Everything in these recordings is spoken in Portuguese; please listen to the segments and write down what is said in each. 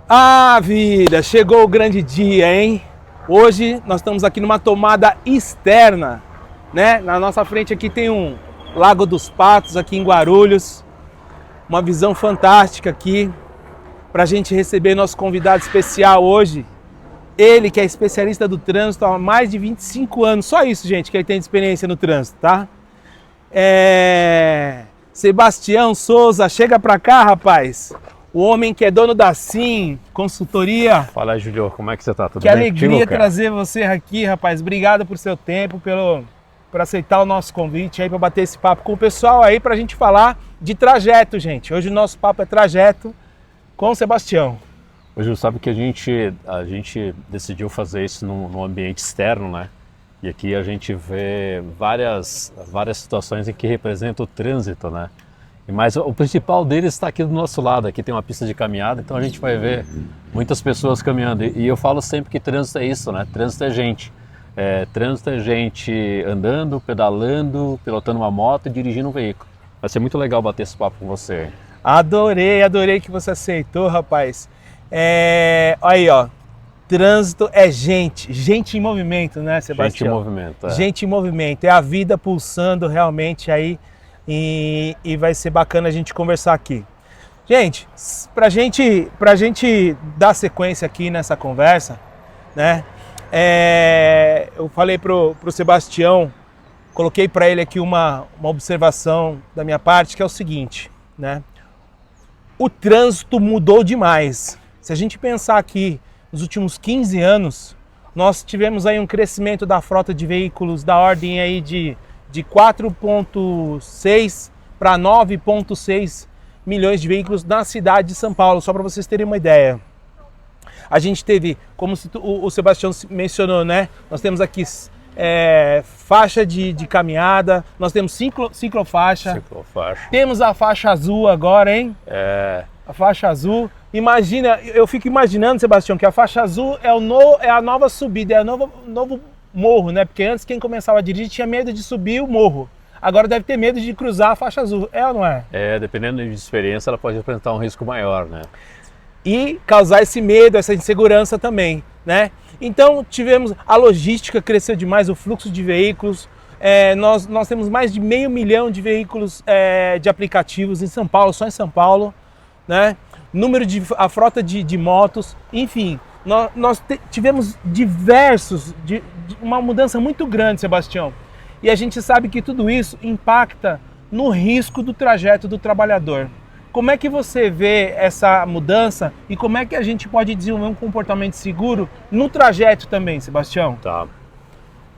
Ah, vida, chegou o grande dia, hein? Hoje nós estamos aqui numa tomada externa, né? Na nossa frente aqui tem um Lago dos Patos, aqui em Guarulhos. Uma visão fantástica aqui para a gente receber nosso convidado especial hoje. Ele que é especialista do trânsito há mais de 25 anos. Só isso, gente, que ele tem de experiência no trânsito, tá? Sebastião Souza, chega pra cá, rapaz. O homem que é dono da Sim Consultoria. Fala aí, Julio, como é que você tá? Tudo que bem alegria contigo, cara? trazer você aqui, rapaz. Obrigado por seu tempo, por aceitar o nosso convite aí para bater esse papo com o pessoal aí pra gente falar de trajeto, gente. Hoje o nosso papo é trajeto com o Sebastião. Ô, Júlio, sabe que a gente decidiu fazer isso num ambiente externo, né? E aqui a gente vê várias situações em que representa o trânsito, né? Mas o principal deles está aqui do nosso lado. Aqui tem uma pista de caminhada, então a gente vai ver muitas pessoas caminhando. E eu falo sempre que trânsito é isso, né? Trânsito é gente. Trânsito é gente andando, pedalando, pilotando uma moto e dirigindo um veículo. Vai ser muito legal bater esse papo com você. Adorei que você aceitou, rapaz. Aí, ó. Trânsito é gente. Gente em movimento, né, Sebastião? Gente em movimento, Gente em movimento. É a vida pulsando realmente aí. E vai ser bacana a gente conversar aqui. Gente, pra gente dar sequência aqui nessa conversa, né? Eu falei pro Sebastião, coloquei para ele aqui uma observação da minha parte, que é o seguinte, né? O trânsito mudou demais. Se a gente pensar aqui nos últimos 15 anos, nós tivemos aí um crescimento da frota de veículos da ordem aí de 4,6 para 9,6 milhões de veículos na cidade de São Paulo, só para vocês terem uma ideia. A gente teve, como o Sebastião mencionou, né? Nós temos aqui faixa de caminhada, nós temos ciclofaixa. Temos a faixa azul agora, hein? A faixa azul. Imagina, eu fico imaginando, Sebastião, que a faixa azul é a nova subida, é o novo morro, né? Porque antes quem começava a dirigir tinha medo de subir o morro. Agora deve ter medo de cruzar a faixa azul, é ou não é? Dependendo de experiência, ela pode apresentar um risco maior, né? E causar esse medo, essa insegurança também, né? Então a logística cresceu demais, o fluxo de veículos. Nós temos mais de 500 mil de veículos de aplicativos em São Paulo, só em São Paulo, né? A frota de motos, enfim. Nós tivemos uma mudança muito grande, Sebastião. E a gente sabe que tudo isso impacta no risco do trajeto do trabalhador. Como é que você vê essa mudança e como é que a gente pode desenvolver um comportamento seguro no trajeto também, Sebastião? Tá.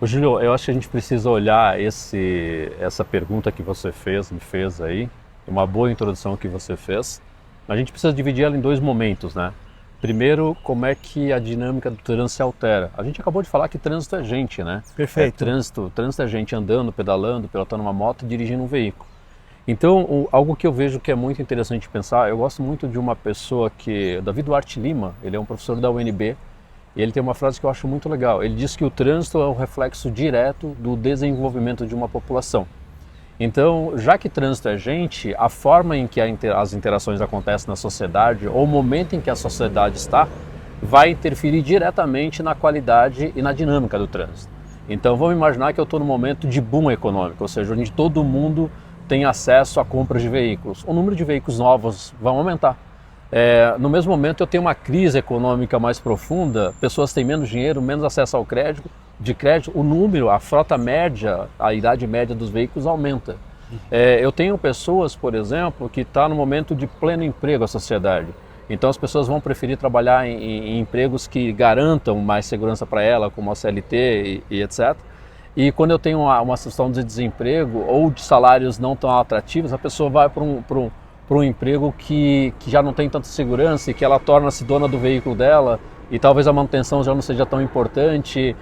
Ô, Júlio, eu acho que a gente precisa olhar essa pergunta que você me fez aí, uma boa introdução que você fez. A gente precisa dividir ela em dois momentos, né? Primeiro, como é que a dinâmica do trânsito se altera. A gente acabou de falar que trânsito é gente, né? Perfeito. Trânsito é gente andando, pedalando, pilotando uma moto e dirigindo um veículo. Então, algo que eu vejo que é muito interessante pensar, eu gosto muito de uma pessoa David Duarte Lima, ele é um professor da UNB, e ele tem uma frase que eu acho muito legal. Ele diz que o trânsito é um reflexo direto do desenvolvimento de uma população. Então, já que trânsito é gente, a forma em que as interações acontecem na sociedade, ou o momento em que a sociedade está, vai interferir diretamente na qualidade e na dinâmica do trânsito. Então, vamos imaginar que eu estou num momento de boom econômico, ou seja, onde todo mundo tem acesso a compras de veículos. O número de veículos novos vai aumentar. No mesmo momento, eu tenho uma crise econômica mais profunda, pessoas têm menos dinheiro, menos acesso ao crédito, a frota média, a idade média dos veículos aumenta. Eu tenho pessoas, por exemplo, que estão no momento de pleno emprego à sociedade. Então as pessoas vão preferir trabalhar em empregos que garantam mais segurança para ela, como a CLT e etc. E quando eu tenho uma situação de desemprego ou de salários não tão atrativos, a pessoa vai para um emprego que já não tem tanta segurança e que ela torna-se dona do veículo dela e talvez a manutenção já não seja tão importante.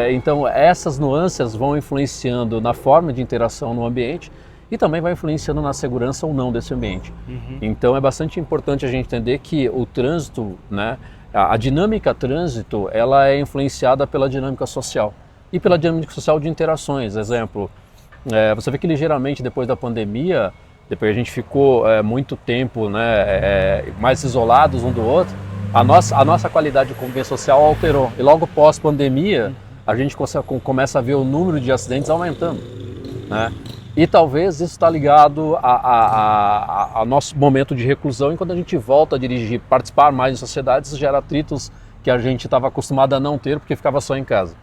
Então essas nuances vão influenciando na forma de interação no ambiente e também vai influenciando na segurança ou não desse ambiente. Então é bastante importante a gente entender que o trânsito, né, a dinâmica trânsito, ela é influenciada pela dinâmica social e pela dinâmica social de interações. Exemplo, você vê que ligeiramente depois da pandemia, depois a gente ficou muito tempo, né, mais isolados um do outro. a nossa qualidade de convivência social alterou. E logo pós-pandemia, a gente começa a ver o número de acidentes aumentando, né? E talvez isso está ligado a nosso momento de reclusão, e quando a gente volta a dirigir, participar mais de sociedades, gera atritos que a gente estava acostumado a não ter porque ficava só em casa.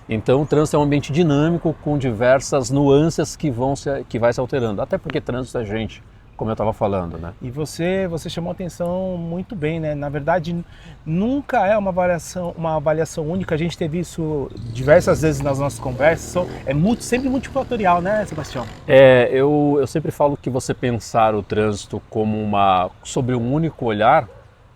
Então o trânsito é um ambiente dinâmico com diversas nuances que vai se alterando, até porque trânsito é gente, como eu estava falando, né? E você chamou atenção muito bem, né? Na verdade, nunca é uma avaliação única. A gente teve isso diversas vezes nas nossas conversas. Sempre multifatorial, né, Sebastião? Eu sempre falo que você pensar o trânsito como sobre um único olhar,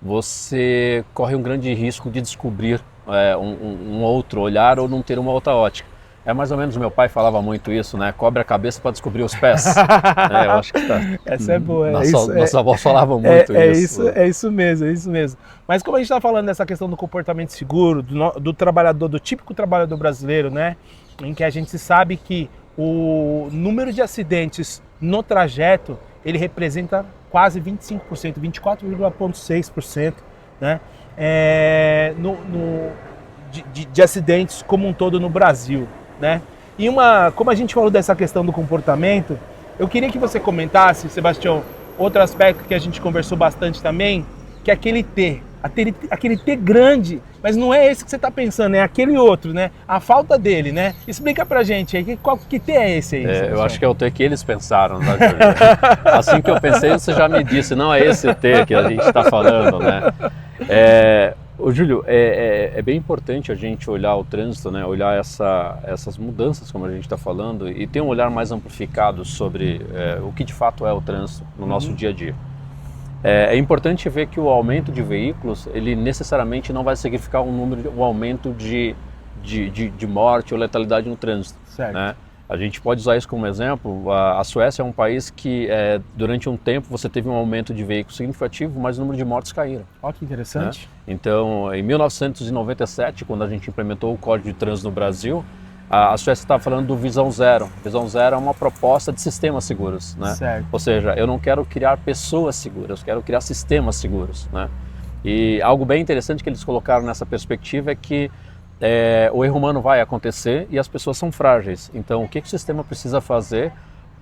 você corre um grande risco de descobrir um outro olhar ou não ter uma outra ótica. É mais ou menos, meu pai falava muito isso, né? Cobre a cabeça para descobrir os pés. Eu acho que tá. Essa é boa. Nossa avó falava muito isso. É isso mesmo. Mas como a gente está falando dessa questão do comportamento seguro, do trabalhador, do típico trabalhador brasileiro, né? Em que a gente sabe que o número de acidentes no trajeto, ele representa quase 25%, 24,6%, né? De acidentes como um todo no Brasil, né? E como a gente falou dessa questão do comportamento, eu queria que você comentasse, Sebastião, outro aspecto que a gente conversou bastante também, que é aquele T grande, mas não é esse que você está pensando, é aquele outro, né? A falta dele, né? Explica pra gente aí, que T é esse aí? Eu acho que é o T que eles pensaram, né, Júlio? Assim que eu pensei, você já me disse, não é esse o T que a gente está falando, né? Júlio, é bem importante a gente olhar o trânsito, né? Olhar essas mudanças, como a gente está falando, e ter um olhar mais amplificado sobre o que de fato é o trânsito no nosso dia a dia. É importante ver que o aumento de veículos, ele necessariamente não vai significar um aumento de morte ou letalidade no trânsito. Certo. Né? A gente pode usar isso como exemplo. A Suécia é um país que, durante um tempo, você teve um aumento de veículos significativo, mas o número de mortes caíram. Olha que interessante. Né? Então, em 1997, quando a gente implementou o Código de Trânsito no Brasil, a Suécia estava falando do Visão Zero. Visão Zero é uma proposta de sistemas seguros, né? Certo. Ou seja, eu não quero criar pessoas seguras, eu quero criar sistemas seguros, né? E algo bem interessante que eles colocaram nessa perspectiva é que o erro humano vai acontecer e as pessoas são frágeis. Então, o que o sistema precisa fazer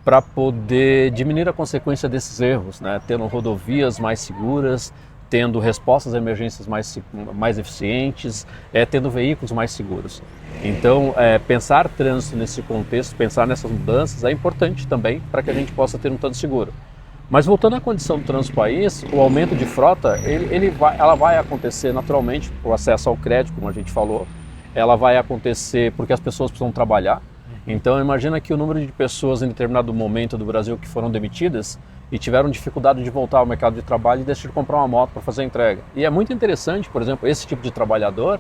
para poder diminuir a consequência desses erros, né? Tendo rodovias mais seguras, tendo respostas a emergências mais eficientes, tendo veículos mais seguros. Então, pensar trânsito nesse contexto, pensar nessas mudanças é importante também para que a gente possa ter um trânsito seguro. Mas voltando à condição do trânsito do país, o aumento de frota, ela vai acontecer naturalmente, o acesso ao crédito, como a gente falou, ela vai acontecer porque as pessoas precisam trabalhar. Então, imagina que o número de pessoas em determinado momento do Brasil que foram demitidas e tiveram dificuldade de voltar ao mercado de trabalho e deixar de comprar uma moto para fazer a entrega. E é muito interessante, por exemplo, esse tipo de trabalhador,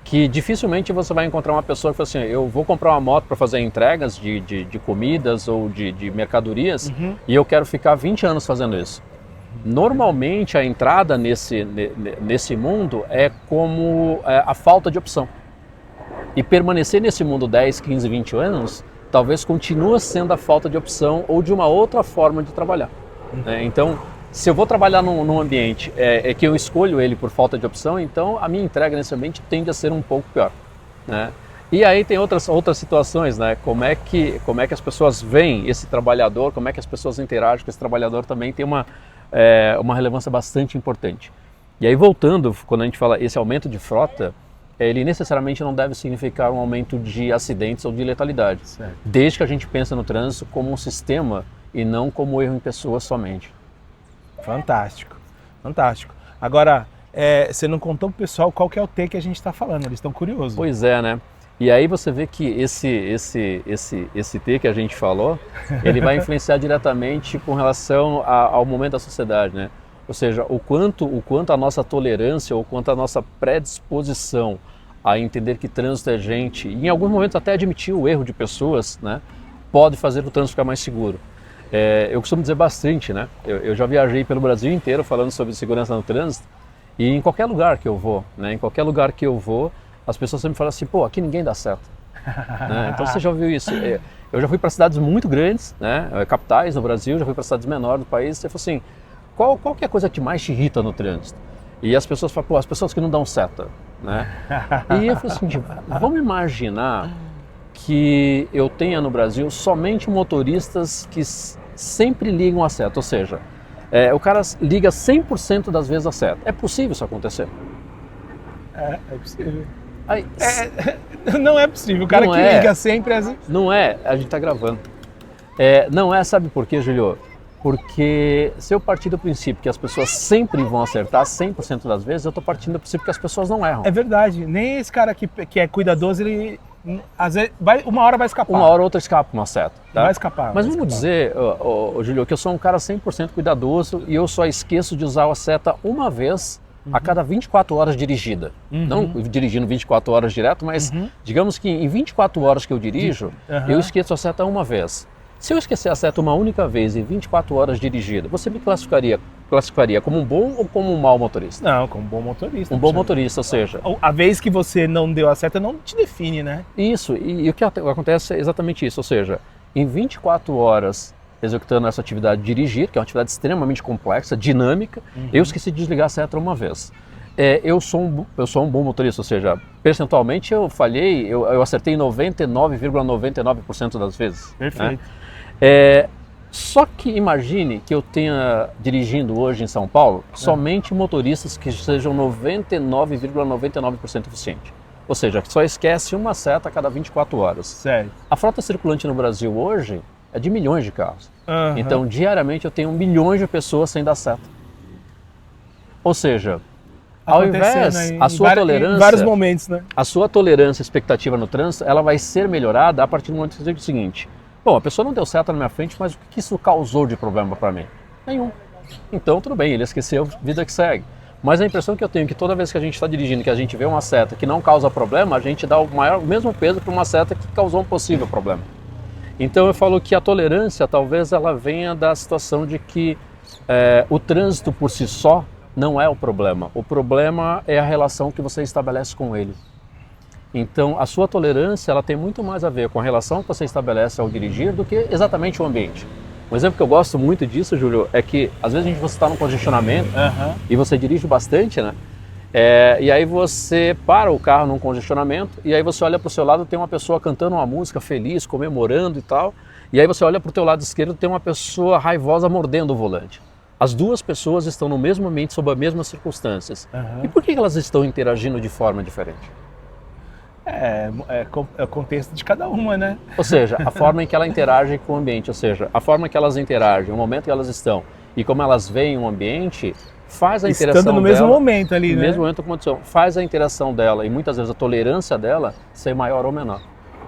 que dificilmente você vai encontrar uma pessoa que fala assim, eu vou comprar uma moto para fazer entregas de comidas ou de mercadorias e eu quero ficar 20 anos fazendo isso. Normalmente a entrada nesse mundo é como a falta de opção. E permanecer nesse mundo 10, 15, 20 anos, talvez continue sendo a falta de opção ou de uma outra forma de trabalhar. Então, se eu vou trabalhar num ambiente que eu escolho ele por falta de opção, então a minha entrega nesse ambiente tende a ser um pouco pior, né? E aí tem outras situações, né? Como é que as pessoas veem esse trabalhador, como é que as pessoas interagem com esse trabalhador também tem uma relevância bastante importante. E aí voltando, quando a gente fala esse aumento de frota, ele necessariamente não deve significar um aumento de acidentes ou de letalidade, certo, desde que a gente pense no trânsito como um sistema e não como erro em pessoas somente. Fantástico. Agora, você não contou pro pessoal qual que é o T que a gente está falando, eles estão curiosos. Pois é, né? E aí você vê que esse T que a gente falou, ele vai influenciar diretamente com relação ao momento da sociedade, né? Ou seja, o quanto a nossa tolerância ou quanto a nossa predisposição a entender que trânsito é gente, e em alguns momentos até admitir o erro de pessoas, né, pode fazer o trânsito ficar mais seguro. Eu costumo dizer bastante, né? Eu já viajei pelo Brasil inteiro falando sobre segurança no trânsito, e em qualquer lugar que eu vou, né, as pessoas sempre falam assim, pô, aqui ninguém dá certo. Né? Então você já ouviu isso? Eu já fui para cidades muito grandes, né, capitais no Brasil, já fui para cidades menores do país, e você falou assim, qual que é a coisa que mais te irrita no trânsito? E as pessoas falam, pô, as pessoas que não dão seta, né? E eu falei assim, vamos imaginar que eu tenha no Brasil somente motoristas que sempre ligam a seta, ou seja, o cara liga 100% das vezes a seta. É possível isso acontecer? É possível. Aí, não é possível, o cara que liga sempre assim. Não é, a gente está gravando. Não é, sabe por quê, Julio? Porque se eu partir do princípio que as pessoas sempre vão acertar 100% das vezes, eu estou partindo do princípio que as pessoas não erram. É verdade, nem esse cara que é cuidadoso, ele às vezes uma hora vai escapar. Uma hora ou outra escapa uma seta. Tá? Vai escapar. Mas vamos dizer, Julio, que eu sou um cara 100% cuidadoso e eu só esqueço de usar a seta uma vez a cada 24 horas dirigida. Não dirigindo 24 horas direto, mas digamos que em 24 horas que eu dirijo, eu esqueço a seta uma vez. Se eu esquecer a seta uma única vez em 24 horas dirigida, você me classificaria como um bom ou como um mau motorista? Não, como um bom motorista. Um bom motorista, ou seja... A vez que você não deu a seta não te define, né? Isso, e o que acontece é exatamente isso, ou seja, em 24 horas executando essa atividade de dirigir, que é uma atividade extremamente complexa, dinâmica, eu esqueci de desligar a seta uma vez. Eu sou um bom motorista, ou seja, percentualmente eu falhei, eu acertei 99,99% das vezes. Perfeito. Né? Só que imagine que eu tenha dirigindo hoje em São Paulo somente motoristas que sejam 99,99% eficientes. Ou seja, que só esquece uma seta a cada 24 horas. Certo. A frota circulante no Brasil hoje é de milhões de carros. Então, diariamente eu tenho milhões de pessoas sem dar seta. Ou seja, ao invés, a sua tolerância, em vários momentos, né? A sua tolerância expectativa no trânsito, ela vai ser melhorada a partir do momento que você diz o seguinte: bom, a pessoa não deu seta na minha frente, mas o que isso causou de problema para mim? Nenhum. Então, tudo bem, ele esqueceu, vida que segue. Mas a impressão que eu tenho é que toda vez que a gente está dirigindo, que a gente vê uma seta que não causa problema, a gente dá o mesmo peso para uma seta que causou um possível problema. Então eu falo que a tolerância talvez ela venha da situação de que o trânsito por si só não é o problema. O problema é a relação que você estabelece com ele. Então a sua tolerância ela tem muito mais a ver com a relação que você estabelece ao dirigir do que exatamente o ambiente. Um exemplo que eu gosto muito disso, Júlio, é que às vezes você está num congestionamento e você dirige bastante, né? E aí você para o carro num congestionamento e aí você olha para o seu lado, tem uma pessoa cantando uma música feliz, comemorando e tal. E aí você olha para o teu lado esquerdo, tem uma pessoa raivosa mordendo o volante. As duas pessoas estão no mesmo ambiente, sob as mesmas circunstâncias. E por que elas estão interagindo de forma diferente? É o contexto de cada uma, né? Ou seja, a forma em que ela interage com o ambiente, ou seja, a forma que elas interagem, o momento que elas estão e como elas veem o ambiente, faz a interação estando no dela, mesmo momento ali, no né? mesmo momento como faz a interação dela e muitas vezes a tolerância dela ser maior ou menor.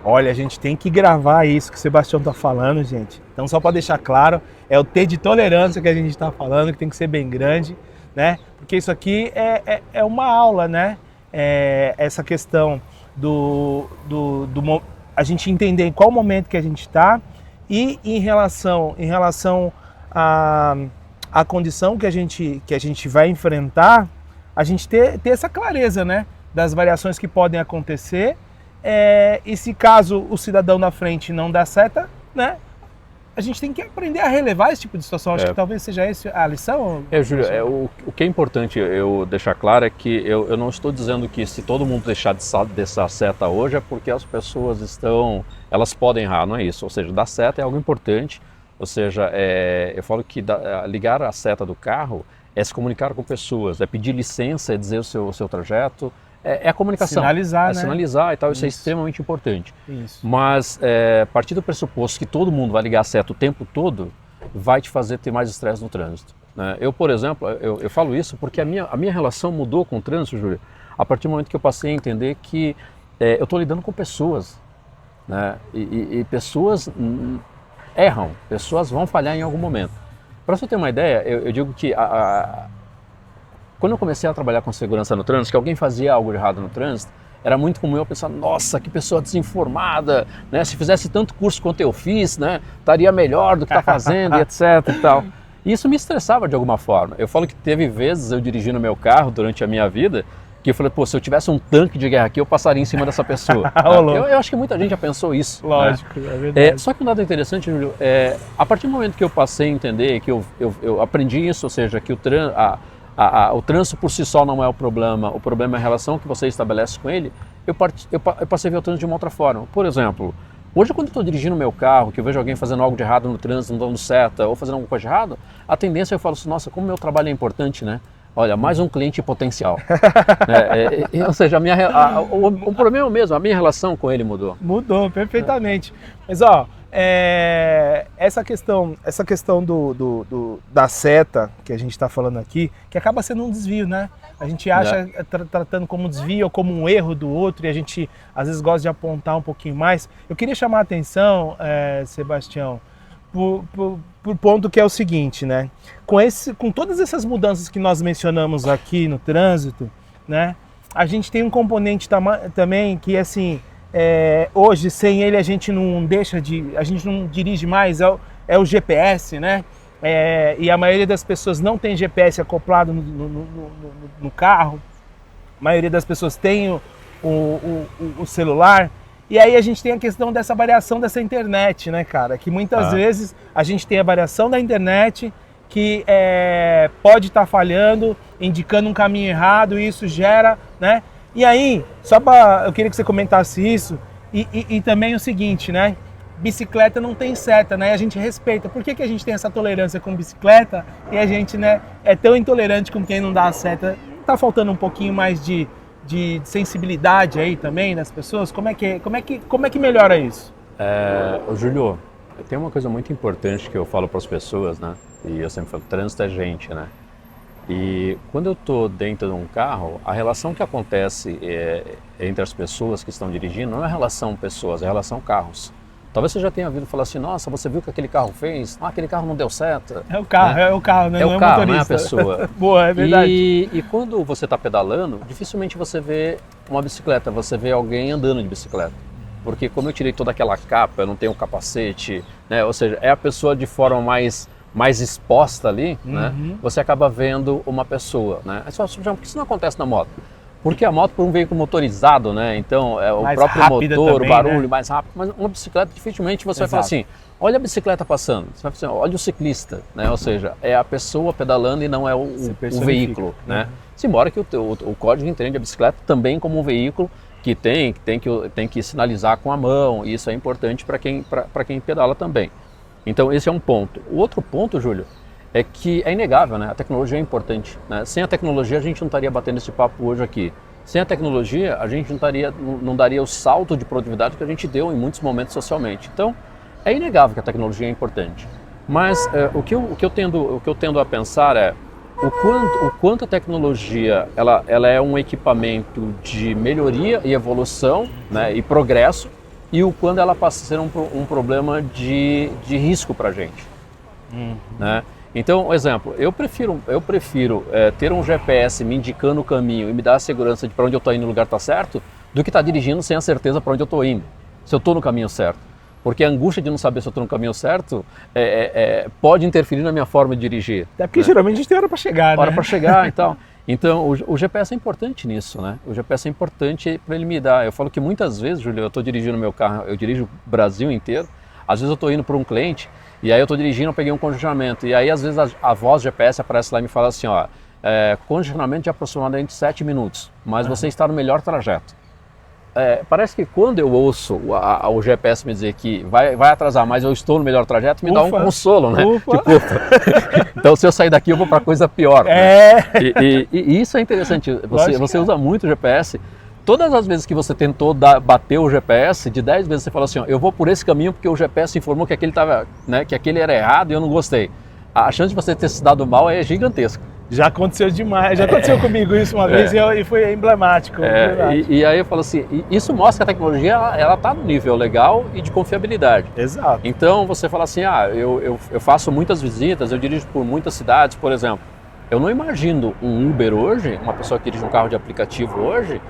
Olha, a gente tem que gravar isso que o Sebastião está falando, gente. Então, só para deixar claro, é o T de tolerância que a gente está falando, que tem que ser bem grande, né? Porque isso aqui é uma aula, né? Essa questão a gente entender em qual momento que a gente está e em relação à condição que a gente vai enfrentar, a gente ter essa clareza, né? Das variações que podem acontecer. E se caso o cidadão na frente não dá seta, né? A gente tem que aprender a relevar esse tipo de situação. Acho que talvez seja essa a lição. Júlio, o que é importante eu deixar claro é que eu não estou dizendo que se todo mundo deixar dessa seta hoje é porque as pessoas elas podem errar, não é isso. Ou seja, dar seta é algo importante. Ou seja, eu falo que ligar a seta do carro é se comunicar com pessoas, é pedir licença, é dizer o seu trajeto. É a comunicação. Sinalizar, né? Sinalizar e tal, isso é extremamente importante. Isso. Mas a partir do pressuposto que todo mundo vai ligar a seta o tempo todo, vai te fazer ter mais estresse no trânsito. Né? Eu, por exemplo, eu falo isso porque a minha relação mudou com o trânsito, Júlio, a partir do momento que eu passei a entender que eu estou lidando com pessoas. Né? E pessoas erram, pessoas vão falhar em algum momento. Para você ter uma ideia, eu digo que quando eu comecei a trabalhar com segurança no trânsito, que alguém fazia algo de errado no trânsito, era muito comum eu pensar, nossa, que pessoa desinformada, né? Se fizesse tanto curso quanto eu fiz, né? Estaria melhor do que está fazendo, e etc e tal. E isso me estressava de alguma forma. Eu falo que teve vezes eu dirigindo meu carro durante a minha vida, que eu falei, pô, se eu tivesse um tanque de guerra aqui, eu passaria em cima dessa pessoa. Eu acho que muita gente já pensou isso. Lógico, né? É verdade. Só que um dado interessante, Júlio, a partir do momento que eu passei a entender, que eu aprendi isso, ou seja, que o trânsito por si só não é o problema é a relação que você estabelece com ele, eu passei a ver o trânsito de uma outra forma. Por exemplo, hoje quando eu estou dirigindo o meu carro, que eu vejo alguém fazendo algo de errado no trânsito, não dando seta, ou fazendo alguma coisa de errado, a tendência eu falo assim, nossa, como meu trabalho é importante, né? Olha, mais um cliente potencial. Ou seja, o problema mesmo, a minha relação com ele mudou. Mudou, perfeitamente. Mas ó, essa questão da seta que a gente está falando aqui, que acaba sendo um desvio, né? A gente acha, tratando como um desvio ou como um erro do outro, e a gente às vezes gosta de apontar um pouquinho mais. Eu queria chamar a atenção, Sebastião, por ponto que é o seguinte, né? Com todas essas mudanças que nós mencionamos aqui no trânsito, né? A gente tem um componente também que, assim, hoje sem ele a gente não dirige mais, é o GPS, né? E a maioria das pessoas não tem GPS acoplado no carro, a maioria das pessoas tem o celular. E aí a gente tem a questão dessa variação dessa internet, né, cara? Que muitas vezes a gente tem a variação da internet que pode estar falhando, indicando um caminho errado, e isso gera, né? E aí, eu queria que você comentasse isso, e também o seguinte, né? Bicicleta não tem seta, né? A gente respeita. Por que a gente tem essa tolerância com bicicleta e a gente, né, é tão intolerante com quem não dá a seta? Tá faltando um pouquinho mais de sensibilidade aí também das pessoas? Como é que melhora isso? Júlio, tem uma coisa muito importante que eu falo para as pessoas, né? E eu sempre falo, trânsito é gente, né? E quando eu estou dentro de um carro, a relação que acontece entre as pessoas que estão dirigindo não é relação pessoas, é relação carros. Talvez você já tenha ouvido falar assim, nossa, você viu o que aquele carro fez? Aquele carro não deu certo. É o carro, né? É o carro, não é a pessoa. Boa, é verdade. E quando você está pedalando, dificilmente você vê uma bicicleta, você vê alguém andando de bicicleta. Porque como eu tirei toda aquela capa, eu não tenho capacete, né? Ou seja, é a pessoa de forma mais exposta ali, né? Você acaba vendo uma pessoa, né? Aí você fala, por que isso não acontece na moto? Porque a moto, por um veículo motorizado, né? Então, o próprio motor, também, o barulho, né? Mais rápido. Mas uma bicicleta, dificilmente você vai falar assim, olha a bicicleta passando. Você vai falar assim, olha o ciclista, né? Ou seja, é a pessoa pedalando e não é o veículo, né? Embora que o código entende a bicicleta também como um veículo que tem que sinalizar com a mão. E isso é importante para quem pedala também. Então, esse é um ponto. O outro ponto, Júlio, é que é inegável, né? A tecnologia é importante, né? Sem a tecnologia a gente não estaria batendo esse papo hoje aqui. Sem a tecnologia a gente não daria o salto de produtividade que a gente deu em muitos momentos socialmente. Então é inegável que a tecnologia é importante. Mas o que eu tendo a pensar é o quanto a tecnologia ela é um equipamento de melhoria e evolução, né? E progresso, e o quando ela passa a ser um problema de risco para a gente, né? Então, exemplo, eu prefiro ter um GPS me indicando o caminho e me dar a segurança de para onde eu estou indo, o lugar está certo, do que estar dirigindo sem a certeza para onde eu estou indo, se eu estou no caminho certo. Porque a angústia de não saber se eu estou no caminho certo pode interferir na minha forma de dirigir. Até porque geralmente a gente tem hora para chegar, né? Hora para chegar e tal. Então, o GPS é importante nisso, né? O GPS é importante para ele me dar. Eu falo que muitas vezes, Júlio, eu estou dirigindo meu carro, eu dirijo o Brasil inteiro, às vezes eu estou indo para um cliente, e aí eu estou dirigindo, eu peguei um congestionamento, e aí às vezes a voz do GPS aparece lá e me fala assim, ó, congestionamento de aproximadamente 7 minutos, mas você está no melhor trajeto. Parece que quando eu ouço o GPS me dizer que vai atrasar, mas eu estou no melhor trajeto, me dá um consolo, né? Tipo, então se eu sair daqui eu vou para coisa pior. Né? E isso é interessante, você usa muito o GPS. Todas as vezes que você tentou bater o GPS, de 10 vezes você fala assim, ó, eu vou por esse caminho porque o GPS informou que aquele que aquele era errado e eu não gostei. A chance de você ter se dado mal é gigantesca. Já aconteceu demais, já aconteceu comigo isso uma vez e foi emblemático. E aí eu falo assim, isso mostra que a tecnologia ela está no nível legal e de confiabilidade. Exato. Então você fala assim, eu faço muitas visitas, eu dirijo por muitas cidades, por exemplo. Eu não imagino um Uber hoje, uma pessoa que dirige um carro de aplicativo hoje,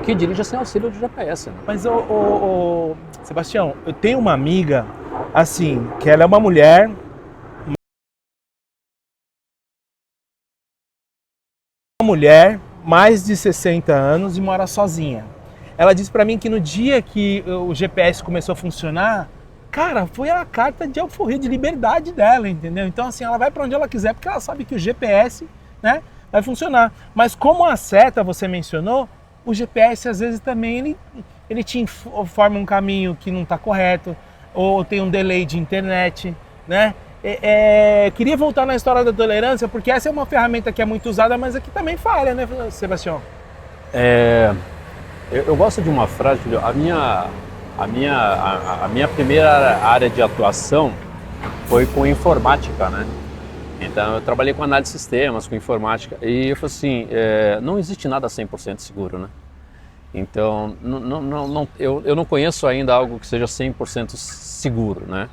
que dirige sem auxílio de GPS. Né? Mas, Sebastião, eu tenho uma amiga, assim, que ela é uma mulher mais de 60 anos e mora sozinha. Ela disse pra mim que no dia que o GPS começou a funcionar, cara, foi a carta de alforria, de liberdade dela, entendeu? Então, assim, ela vai para onde ela quiser, porque ela sabe que o GPS, né, vai funcionar. Mas como a seta você mencionou, o GPS às vezes também ele te informa um caminho que não está correto, ou tem um delay de internet, né? Queria voltar na história da tolerância, porque essa é uma ferramenta que é muito usada, mas aqui também falha, né, Sebastião? Eu gosto de uma frase, a minha primeira área de atuação foi com informática, né? Então eu trabalhei com análise de sistemas, com informática, e eu falei assim, não existe nada 100% seguro, né? Então eu não conheço ainda algo que seja 100% seguro, né?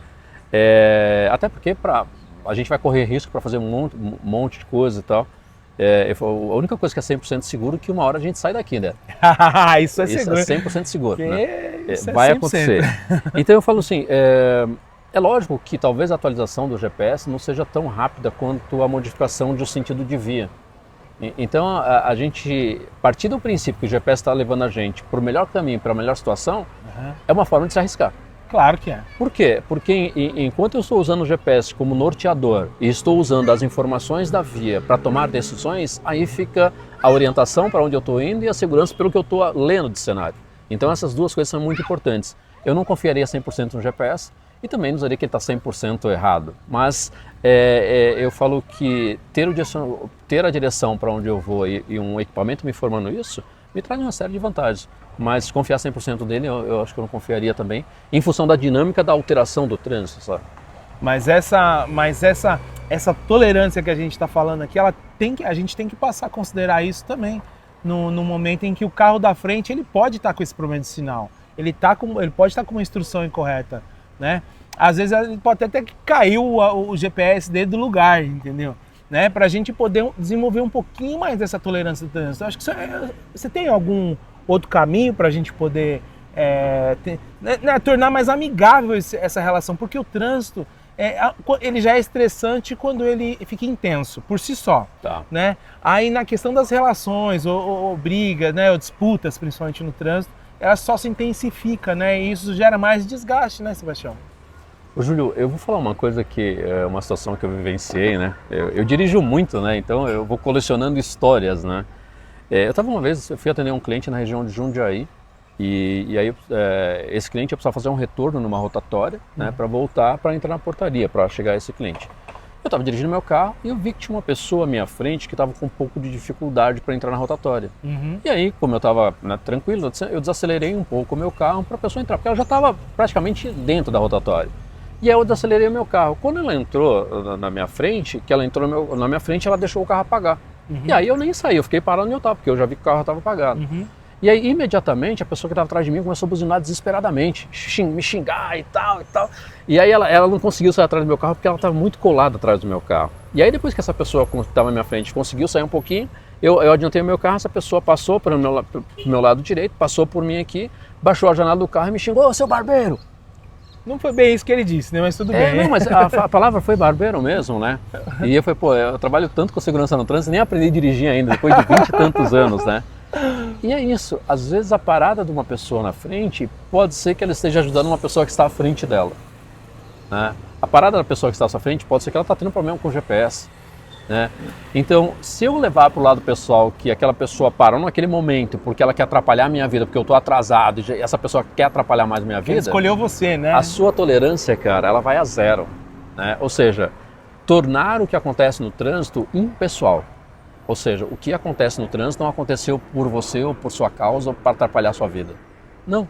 Até porque a gente vai correr risco para fazer um monte de coisa e tal. A única coisa que é 100% seguro é que uma hora a gente sai daqui, né? Isso é seguro. Isso é 100% seguro, né? é Vai acontecer. Então eu falo assim, é lógico que talvez a atualização do GPS não seja tão rápida quanto a modificação de um sentido de via. Então a gente, partir do princípio que o GPS está levando a gente para o melhor caminho, para a melhor situação, é uma forma de se arriscar. Claro que é. Por quê? Porque enquanto eu estou usando o GPS como norteador e estou usando as informações da via para tomar decisões, aí fica a orientação para onde eu estou indo e a segurança pelo que eu estou lendo de cenário. Então essas duas coisas são muito importantes. Eu não confiaria 100% no GPS e também não diria que ele está 100% errado. Mas eu falo que ter a direção para onde eu vou e um equipamento me informando isso, me traz uma série de vantagens. Mas confiar 100% dele, eu acho que eu não confiaria também, em função da dinâmica da alteração do trânsito, sabe? Mas essa tolerância que a gente está falando aqui, a gente tem que passar a considerar isso também, no momento em que o carro da frente ele pode estar com esse problema de sinal, ele pode estar com uma instrução incorreta, né? Às vezes ele pode até que caiu o GPS dele do lugar, entendeu? Né? Para a gente poder desenvolver um pouquinho mais dessa tolerância do trânsito. Eu acho que você tem algum outro caminho para a gente poder tornar mais amigável essa relação, porque o trânsito ele já é estressante quando ele fica intenso por si só, Tá. né? Aí na questão das relações ou brigas, né, ou disputas, principalmente no trânsito, ela só se intensifica, né? E isso gera mais desgaste, né, Sebastião? Ô, Júlio, eu vou falar uma coisa que é uma situação que eu vivenciei, né? Eu dirijo muito, né? Então eu vou colecionando histórias, né? Eu fui atender um cliente na região de Jundiaí e aí esse cliente eu precisava fazer um retorno numa rotatória, né? Para voltar, para entrar na portaria, para chegar a esse cliente. Eu estava dirigindo meu carro e eu vi que tinha uma pessoa à minha frente que estava com um pouco de dificuldade para entrar na rotatória. E aí, como eu estava tranquilo, eu desacelerei um pouco o meu carro para a pessoa entrar, porque ela já estava praticamente dentro da rotatória. E aí eu desacelerei o meu carro. Quando ela entrou na minha frente, na minha frente, ela deixou o carro apagar. E aí eu nem saí, eu fiquei parado onde eu estava, porque eu já vi que o carro estava apagado. E aí imediatamente a pessoa que estava atrás de mim começou a buzinar desesperadamente, me xingar e tal e tal. E aí ela não conseguiu sair atrás do meu carro porque ela estava muito colada atrás do meu carro. E aí depois que essa pessoa que estava na minha frente conseguiu sair um pouquinho, eu adiantei o meu carro, essa pessoa passou para o meu lado direito, passou por mim aqui, baixou a janela do carro e me xingou: "Ô, seu barbeiro!" Não foi bem isso que ele disse, né? Mas tudo bem. Não, mas a palavra foi barbeiro mesmo, né? E eu falei, eu trabalho tanto com segurança no trânsito, nem aprendi a dirigir ainda, depois de 20 e tantos anos, né? E é isso, às vezes a parada de uma pessoa na frente pode ser que ela esteja ajudando uma pessoa que está à frente dela, né? A parada da pessoa que está à sua frente pode ser que ela está tendo problema com o GPS, né? Então, se eu levar para o lado pessoal que aquela pessoa parou naquele momento porque ela quer atrapalhar a minha vida, porque eu estou atrasado e essa pessoa quer atrapalhar mais a minha vida... Ele escolheu você, né? A sua tolerância, cara, ela vai a zero, né? Ou seja, tornar o que acontece no trânsito impessoal. Ou seja, o que acontece no trânsito não aconteceu por você ou por sua causa ou para atrapalhar a sua vida. Não.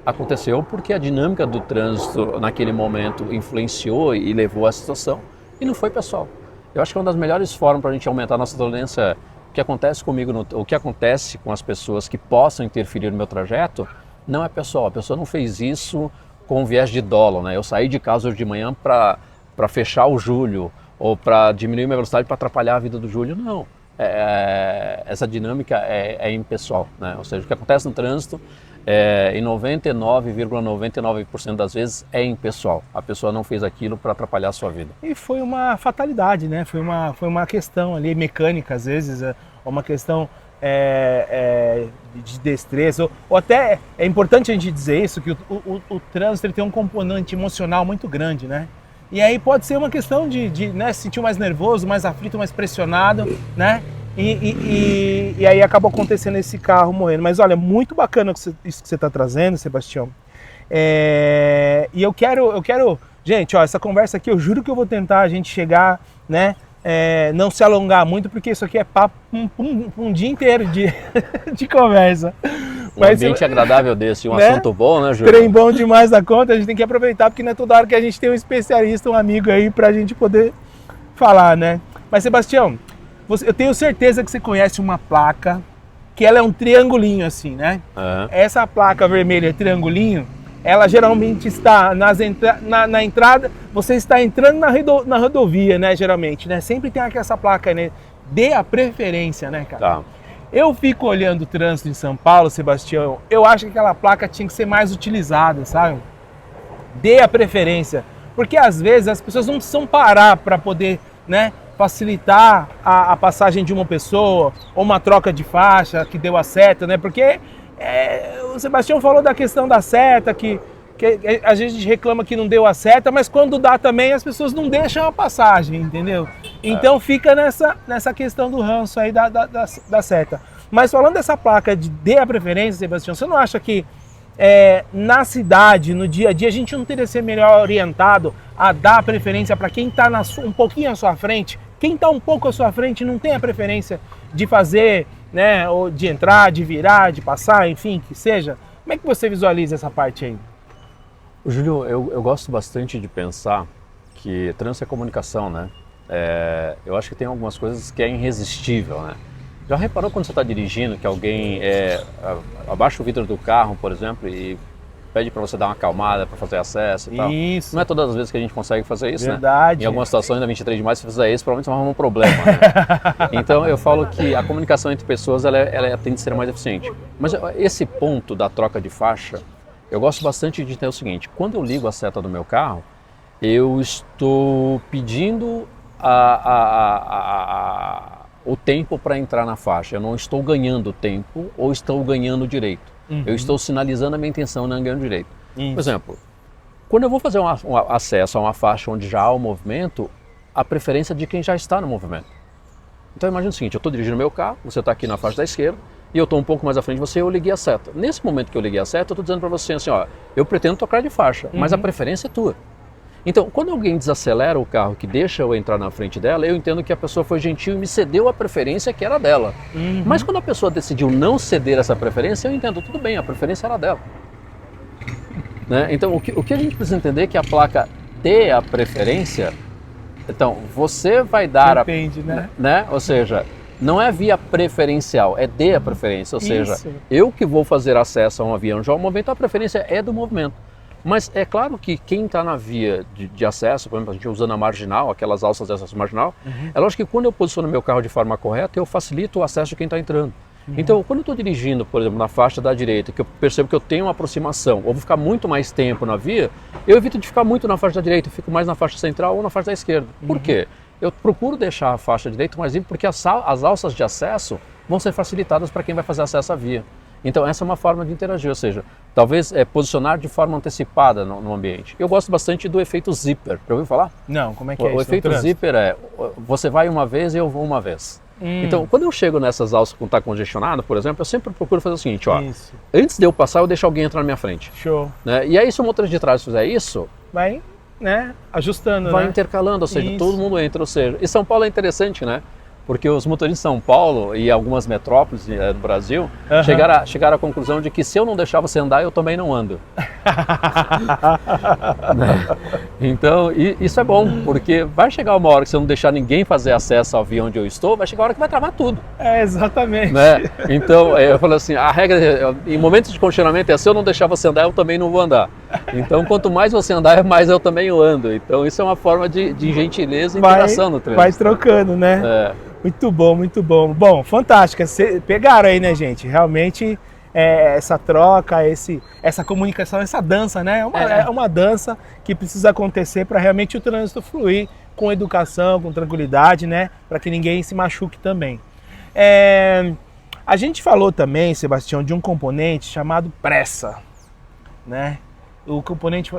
Aconteceu porque a dinâmica do trânsito naquele momento influenciou e levou a situação e não foi pessoal. Eu acho que uma das melhores formas para a gente aumentar a nossa tolerância é o que acontece comigo, o que acontece com as pessoas que possam interferir no meu trajeto, não é pessoal. A pessoa não fez isso com viés de dolo, né? Eu saí de casa hoje de manhã para fechar o Júlio ou para diminuir minha velocidade para atrapalhar a vida do Júlio, não. Essa dinâmica é impessoal, né? Ou seja, o que acontece no trânsito em 99,99% das vezes é impessoal. A pessoa não fez aquilo para atrapalhar a sua vida. E foi uma fatalidade, né? Foi uma questão ali mecânica, às vezes, uma questão de destreza. Ou até é importante a gente dizer isso, que o trânsito ele tem um componente emocional muito grande, né? E aí pode ser uma questão de né, se sentir mais nervoso, mais aflito, mais pressionado, né? E aí acabou acontecendo esse carro morrendo. Mas olha, muito bacana isso que você está trazendo, Sebastião. E eu quero, gente, ó, essa conversa aqui, eu juro que eu vou tentar a gente chegar, né, não se alongar muito, porque isso aqui é papo um dia inteiro de conversa. Mas, ambiente agradável desse, né? Assunto bom, né, Júlio? Trem bom demais da conta, a gente tem que aproveitar, porque não é toda hora que a gente tem um especialista, um amigo aí pra gente poder falar, né? Mas, Sebastião, eu tenho certeza que você conhece uma placa, que ela é um triangulinho assim, né? Uhum. Essa placa vermelha triangulinho, ela geralmente está na entrada, você está entrando na rodovia, né, geralmente, né? Sempre tem essa placa, né? Dê a preferência, né, cara? Tá. Eu fico olhando o trânsito em São Paulo, Sebastião, eu acho que aquela placa tinha que ser mais utilizada, sabe? Dê a preferência, porque às vezes as pessoas não precisam parar para poder, né, facilitar a passagem de uma pessoa, ou uma troca de faixa que deu a seta, né? Porque o Sebastião falou da questão da seta, que às vezes a gente reclama que não deu a seta, mas quando dá também as pessoas não deixam a passagem, entendeu? Então fica nessa questão do ranço aí da seta. Mas falando dessa placa de dê a preferência, Sebastião, você não acha que na cidade, no dia a dia, a gente não teria que ser melhor orientado a dar a preferência para quem está um pouquinho à sua frente? Quem está um pouco à sua frente não tem a preferência de fazer, né, ou de entrar, de virar, de passar, enfim, que seja. Como é que você visualiza essa parte aí? Júlio, eu gosto bastante de pensar que trânsito é comunicação, né? Eu acho que tem algumas coisas que é irresistível, né? Já reparou quando você está dirigindo que alguém abaixa o vidro do carro, por exemplo, e pede para você dar uma acalmada para fazer acesso e tal? Isso. Não é todas as vezes que a gente consegue fazer isso, Verdade. né? Em algumas situações, na 23 de maio, se você fizer isso, provavelmente você vai arrumar um problema, né? Então eu falo que a comunicação entre pessoas ela tende a ser mais eficiente. Mas esse ponto da troca de faixa, eu gosto bastante de ter o seguinte: quando eu ligo a seta do meu carro, eu estou pedindo o tempo para entrar na faixa. Eu não estou ganhando tempo ou estou ganhando direito. Uhum. Eu estou sinalizando a minha intenção não ganhando direito. Isso. Por exemplo, quando eu vou fazer um acesso a uma faixa onde já há o movimento, a preferência é de quem já está no movimento. Então imagina o seguinte: eu estou dirigindo meu carro, você está aqui na faixa da esquerda, e eu estou um pouco mais à frente de você, eu liguei a seta. Nesse momento que eu liguei a seta, eu estou dizendo para você assim, ó, eu pretendo trocar de faixa, mas a preferência é tua. Então, quando alguém desacelera o carro que deixa eu entrar na frente dela, eu entendo que a pessoa foi gentil e me cedeu a preferência que era dela. Uhum. Mas quando a pessoa decidiu não ceder essa preferência, eu entendo, tudo bem, a preferência era dela. Né? Então, o que a gente precisa entender é que a placa dê a preferência, então, você vai dar Depende, né? Ou seja, não é via preferencial, é dê a preferência. Ou seja, eu que vou fazer acesso a uma via onde há um movimento, a preferência é do movimento. Mas é claro que quem está na via de acesso, por exemplo, a gente usando a marginal, aquelas alças de acesso marginal, é lógico que quando eu posiciono meu carro de forma correta, eu facilito o acesso de quem está entrando. Então, quando eu estou dirigindo, por exemplo, na faixa da direita, que eu percebo que eu tenho uma aproximação, ou vou ficar muito mais tempo na via, eu evito de ficar muito na faixa da direita, eu fico mais na faixa central ou na faixa da esquerda. Por quê? Eu procuro deixar a faixa direita mais livre porque as alças de acesso vão ser facilitadas para quem vai fazer acesso à via. Então essa é uma forma de interagir, ou seja, talvez posicionar de forma antecipada no ambiente. Eu gosto bastante do efeito zíper, já ouviu falar? Não, como é que é isso? O efeito zíper é, você vai uma vez e eu vou uma vez. Então, quando eu chego nessas alças quando está congestionado, por exemplo, eu sempre procuro fazer o seguinte, ó, antes de eu passar, eu deixo alguém entrar na minha frente. Show. Né? E aí, se o motorista de trás fizer isso, vai, né, ajustando, vai intercalando, ou seja, todo mundo entra, ou seja, e São Paulo é interessante, né? Porque os motoristas de São Paulo e algumas metrópoles do Brasil chegaram à conclusão de que se eu não deixar você andar, eu também não ando. Né? Então, isso é bom, porque vai chegar uma hora que se eu não deixar ninguém fazer acesso ao via onde eu estou, vai chegar uma hora que vai travar tudo. Exatamente. Né? Então, eu falo assim, a regra, em momentos de congestionamento é se eu não deixar você andar, eu também não vou andar. Então, quanto mais você andar, mais eu também ando. Então, isso é uma forma de gentileza e interação no trânsito. Vai trocando, né? Muito bom, muito bom. Bom, fantástica. Pegaram aí, né, gente? Realmente, essa troca, essa comunicação, essa dança, né? É uma dança que precisa acontecer para realmente o trânsito fluir com educação, com tranquilidade, né? Para que ninguém se machuque também. A gente falou também, Sebastião, de um componente chamado pressa, né? O componente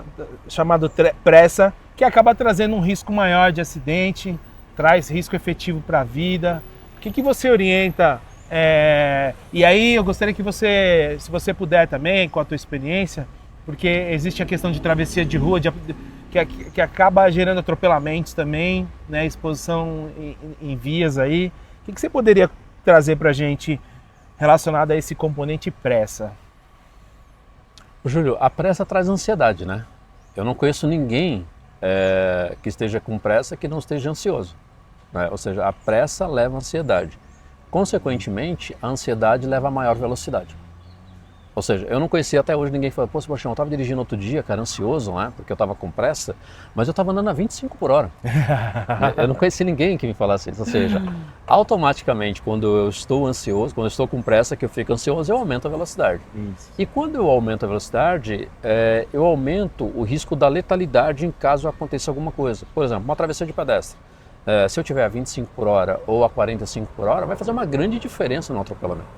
chamado pressa, que acaba trazendo um risco maior de acidente, traz risco efetivo para a vida. O que você orienta? E aí eu gostaria que você, se você puder também, com a tua experiência, porque existe a questão de travessia de rua, que acaba gerando atropelamentos também, né? Exposição em vias aí. O que você poderia trazer para a gente relacionado a esse componente pressa? Júlio, a pressa traz ansiedade, né? Eu não conheço ninguém que esteja com pressa que não esteja ansioso, né? Ou seja, a pressa leva à ansiedade. Consequentemente, a ansiedade leva a maior velocidade. Ou seja, eu não conhecia até hoje ninguém que falou, pô, Sebastião, eu estava dirigindo outro dia, cara, ansioso, né? Porque eu estava com pressa, mas eu estava andando a 25 por hora. Eu não conheci ninguém que me falasse isso. Ou seja, automaticamente, quando eu estou ansioso, quando eu estou com pressa, que eu fico ansioso, eu aumento a velocidade. Isso. E quando eu aumento a velocidade, eu aumento o risco da letalidade em caso aconteça alguma coisa. Por exemplo, uma travessia de pedestre. Se eu tiver a 25 por hora ou a 45 por hora, vai fazer uma grande diferença no atropelamento,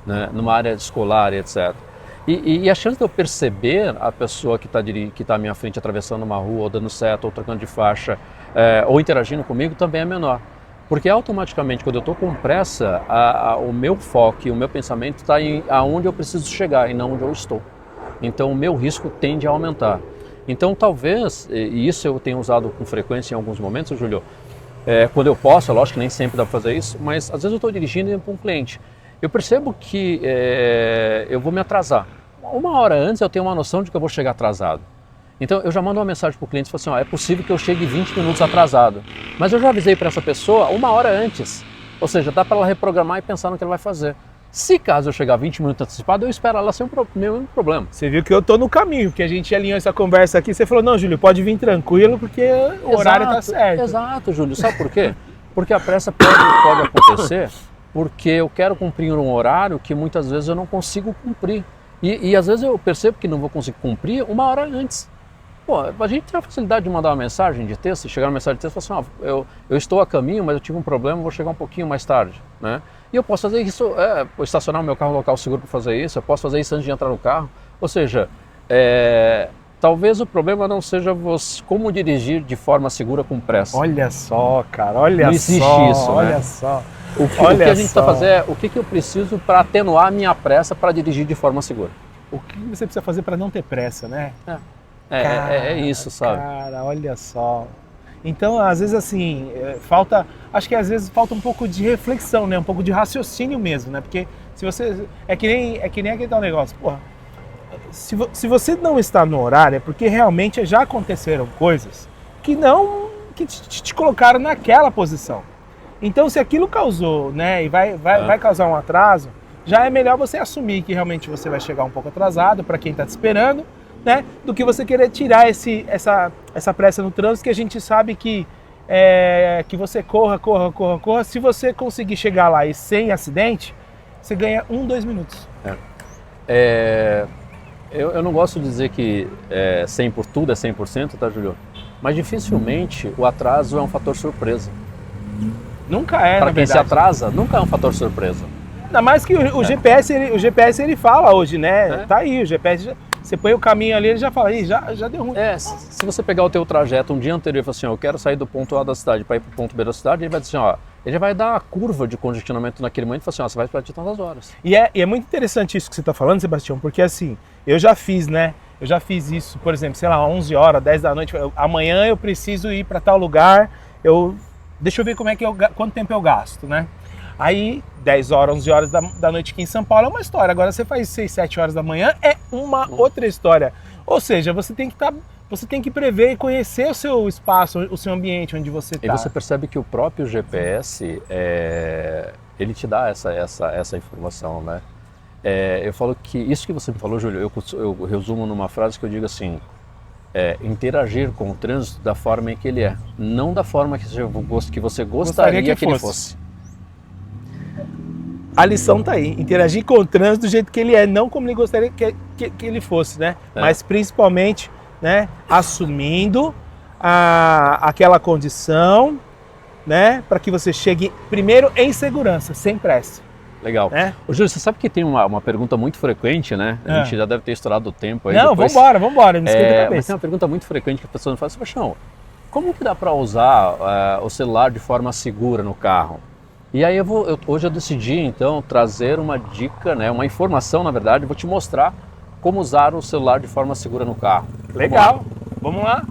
né? Numa área escolar, etc. E a chance de eu perceber a pessoa que está à minha frente atravessando uma rua, ou dando seta, ou trocando de faixa, ou interagindo comigo, também é menor. Porque automaticamente, quando eu estou com pressa, o meu foco e o meu pensamento está aonde eu preciso chegar e não onde eu estou. Então o meu risco tende a aumentar. Então talvez, e isso eu tenho usado com frequência em alguns momentos, Júlio, quando eu posso, é lógico que nem sempre dá para fazer isso, mas às vezes eu estou dirigindo e indo para um cliente. Eu percebo que eu vou me atrasar. Uma hora antes eu tenho uma noção de que eu vou chegar atrasado. Então eu já mando uma mensagem para o cliente e falo assim, é possível que eu chegue 20 minutos atrasado. Mas eu já avisei para essa pessoa uma hora antes. Ou seja, dá para ela reprogramar e pensar no que ela vai fazer. Se caso eu chegar 20 minutos antecipado, eu espero ela sem nenhum problema. Você viu que eu tô no caminho, que a gente alinhou essa conversa aqui. Você falou, não, Júlio, pode vir tranquilo, porque o horário tá certo. Exato, Júlio. Sabe por quê? Porque a pressa pode acontecer porque eu quero cumprir um horário que muitas vezes eu não consigo cumprir. E às vezes eu percebo que não vou conseguir cumprir uma hora antes. Pô, a gente tem a facilidade de mandar uma mensagem de texto, chegar uma mensagem de texto e falar assim, eu estou a caminho, mas eu tive um problema, vou chegar um pouquinho mais tarde, né? E eu posso fazer isso, estacionar o meu carro no local seguro para fazer isso, eu posso fazer isso antes de entrar no carro. Ou seja, talvez o problema não seja como dirigir de forma segura com pressa. Olha só, cara, olha só. Não existe isso, né? Olha só. O que a gente precisa fazer é o que eu preciso para atenuar a minha pressa para dirigir de forma segura. O que você precisa fazer para não ter pressa, né? É isso, sabe? Cara, olha só. Então, às vezes assim, acho que às vezes falta um pouco de reflexão, né? Um pouco de raciocínio mesmo, né? Porque se você, é que nem aquele tal negócio, porra, se você não está no horário, é porque realmente já aconteceram coisas que te colocaram naquela posição. Então, se aquilo causou, né, e vai causar um atraso, já é melhor você assumir que realmente você vai chegar um pouco atrasado para quem está te esperando, né, do que você querer tirar essa pressa no trânsito, que a gente sabe que você corra. Se você conseguir chegar lá e sem acidente, você ganha 2 minutos. Eu não gosto de dizer que 100 por tudo é 100%, tá, Júlio? Mas dificilmente o atraso é um fator surpresa. Nunca é, para quem se atrasa, nunca é um fator surpresa. Ainda mais que o GPS ele fala hoje, né? Tá aí, o GPS, você põe o caminho ali, ele já fala, já deu ruim. Se você pegar o teu trajeto um dia anterior e falar assim, eu quero sair do ponto A da cidade para ir para o ponto B da cidade, ele vai dizer assim, ele vai dar a curva de congestionamento naquele momento e falar assim, você vai esperar de tantas horas. E é muito interessante isso que você está falando, Sebastião, porque assim, eu já fiz isso, por exemplo, sei lá, 11 horas, 10 da noite, amanhã eu preciso ir para tal lugar, deixa eu ver quanto tempo eu gasto, né? Aí, 10 horas, 11 horas da noite aqui em São Paulo é uma história. Agora, você faz 6, 7 horas da manhã, é uma outra história. Ou seja, você tem que prever e conhecer o seu espaço, o seu ambiente onde você está. E você percebe que o próprio GPS, ele te dá essa informação, né? Eu falo que isso que você me falou, Júlio, eu resumo numa frase que eu digo assim, interagir com o trânsito da forma em que ele é, não da forma que você gostaria que ele fosse. A lição tá aí, interagir com o trânsito do jeito que ele é, não como ele gostaria que ele fosse, né? Mas principalmente, né, assumindo aquela condição, né, para que você chegue primeiro em segurança, sem pressa. Legal. Ô, Júlio, você sabe que tem uma pergunta muito frequente, né? A gente já deve ter estourado o tempo aí. Não, depois... vambora, não esquenta a cabeça. Mas tem uma pergunta muito frequente que a pessoa fala, Sebastião, como que dá para usar o celular de forma segura no carro? E aí hoje eu decidi então trazer uma dica, né, uma informação na verdade, vou te mostrar como usar o celular de forma segura no carro. Legal, vamos lá,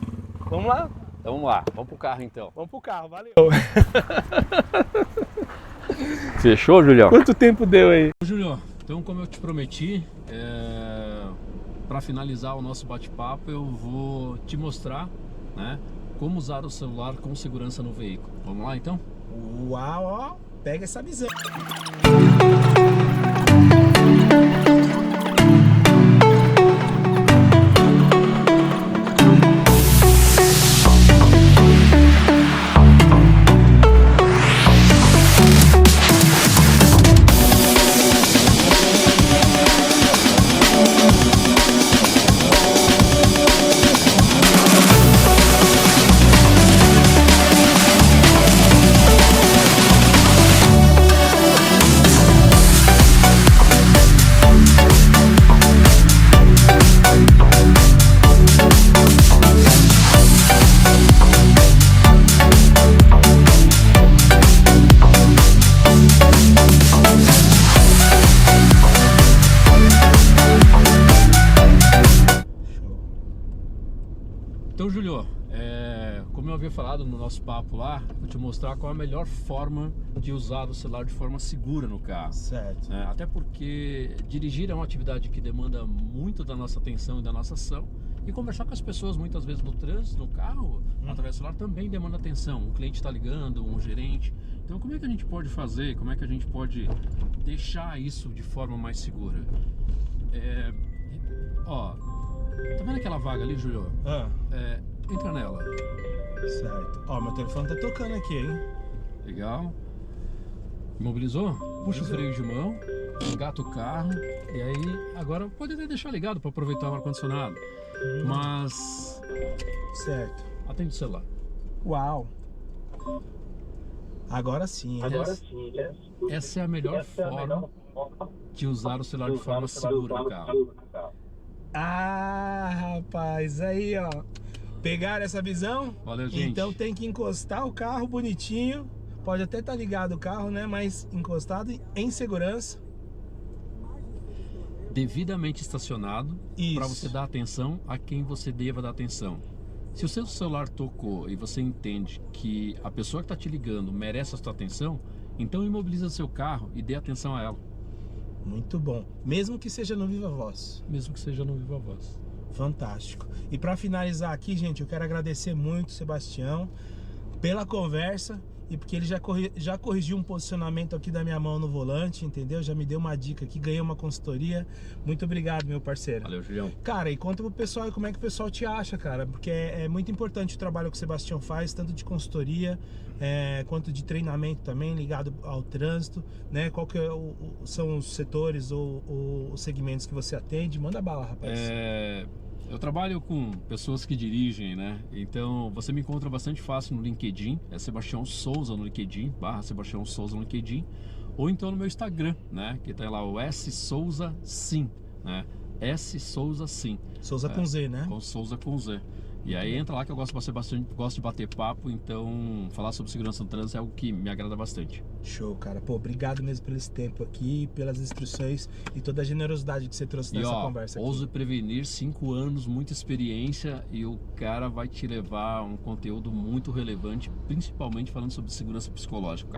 vamos lá. Então vamos lá, vamos pro carro então. Vamos pro carro, valeu. Fechou, Julião? Quanto tempo deu aí? Julião, então como eu te prometi, para finalizar o nosso bate-papo eu vou te mostrar, né, como usar o celular com segurança no veículo. Vamos lá então? Uau, ó, pega essa visão. Então, Julio, como eu havia falado no nosso papo lá, vou te mostrar qual é a melhor forma de usar o celular de forma segura no carro. Certo. Até porque dirigir é uma atividade que demanda muito da nossa atenção e da nossa ação. E conversar com as pessoas muitas vezes no trânsito, no carro, através do celular também demanda atenção. Um cliente está ligando, um gerente. Então como é que a gente pode fazer, como é que a gente pode deixar isso de forma mais segura? Tá vendo aquela vaga ali, Julio? Entra nela. Certo. Ó, meu telefone tá tocando aqui, hein? Legal. Imobilizou? Puxa o freio de mão, engata o carro e aí agora pode até deixar ligado para aproveitar o ar-condicionado. Mas... Certo. Atende o celular. Uau. Agora sim. Essa é a melhor forma de usar o celular de forma segura no carro. Ah, rapaz, aí ó, pegaram essa visão? Valeu, gente. Então tem que encostar o carro bonitinho, pode até estar ligado o carro, né, mas encostado em segurança. Devidamente estacionado, para você dar atenção a quem você deva dar atenção. Se o seu celular tocou e você entende que a pessoa que está te ligando merece a sua atenção, então imobiliza seu carro e dê atenção a ela. Muito bom, mesmo que seja no Viva Voz. Mesmo que seja no Viva Voz. Fantástico. E para finalizar aqui, gente, eu quero agradecer muito o Sebastião pela conversa e porque ele já corrigiu um posicionamento aqui da minha mão no volante, entendeu? Já me deu uma dica aqui, ganhei uma consultoria. Muito obrigado, meu parceiro. Valeu, Julião. Cara, e conta pro pessoal aí como é que o pessoal te acha, cara, porque é muito importante o trabalho que o Sebastião faz, tanto de consultoria quanto de treinamento também, ligado ao trânsito, né? Qual que são os setores ou os segmentos que você atende? Manda bala, rapaz. Eu trabalho com pessoas que dirigem, né? Então você me encontra bastante fácil no LinkedIn, Sebastião Souza no LinkedIn, /Sebastião Souza no LinkedIn, ou então no meu Instagram, né? Que tá lá o S Souza Sim, né? S Souza Sim. Souza com Z, né? Com Souza com Z. E aí entra lá que eu gosto de bater papo, então falar sobre segurança no trânsito é algo que me agrada bastante. Show, cara. Pô, obrigado mesmo pelo esse tempo aqui, pelas instruções e toda a generosidade que você trouxe nessa conversa aqui. Ouse Prevenir, 5 anos, muita experiência e o cara vai te levar um conteúdo muito relevante, principalmente falando sobre segurança psicológica.